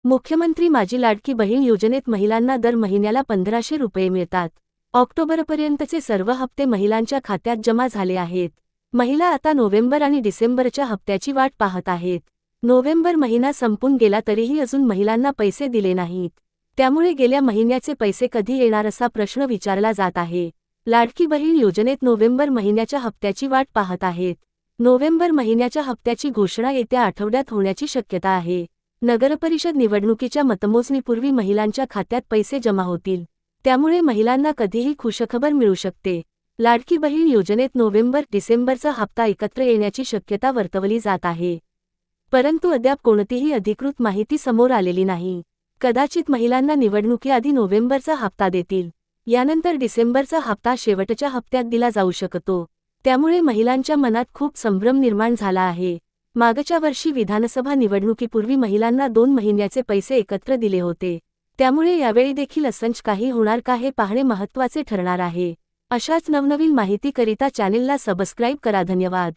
मुख्यमंत्री माझी लाडकी बहीण योजनेत महिलांना दर महिन्याला 1500 रुपये मिळतात। ऑक्टोबरपर्यंतचे सर्व हप्ते महिलांच्या खात्यात जमा झाले आहेत। महिला आता नोव्हेंबर आणि डिसेंबरच्या हप्त्याची वाट पाहत आहेत। नोव्हेंबर महिना संपून गेला तरीही अजून महिलांना पैसे दिले नाहीत। त्यामुळे गेल्या महिन्याचे पैसे कधी येणार असा प्रश्न विचारला जात आहे। लाडकी बहीण योजनेत नोव्हेंबर महिन्याच्या हप्त्याची वाट पाहत आहेत। नोव्हेंबर महिन्याच्या हप्त्याची घोषणा येत्या आठवड्यात होण्याची शक्यता आहे। नगरपरिषद निवडणुकीच्या मतमोजणीपूर्वी महिलांच्या खात्यात पैसे जमा होतील। त्यामुळे महिलांना कधीही खुशखबर मिळू शकते। लाडकी बहीण योजनेत नोव्हेंबर-डिसेंबरचा हप्ता एकत्र येण्याची शक्यता वर्तवली जात आहे। परंतु अद्याप कोणतीही अधिकृत माहिती समोर आलेली नाही। कदाचित महिलांना निवडणुकीआधी नोव्हेंबरचा हप्ता देतील, यानंतर डिसेंबरचा हप्ता शेवटच्या हप्त्यात दिला जाऊ शकतो। त्यामुळे महिलांच्या मनात खूप संभ्रम निर्माण झाला आहे। मागच्या वर्षी विधानसभा निवडणुकीपूर्वी महिलांना 2 महिन्याचे पैसे एकत्र दिले होते। त्यामुळे यावेळी देखील असंच काही होणार का हे पाहणे महत्त्वाचे ठरणार आहे। अशाच नवनवीन माहितीकरिता चॅनेलला सबस्क्राईब करा। धन्यवाद।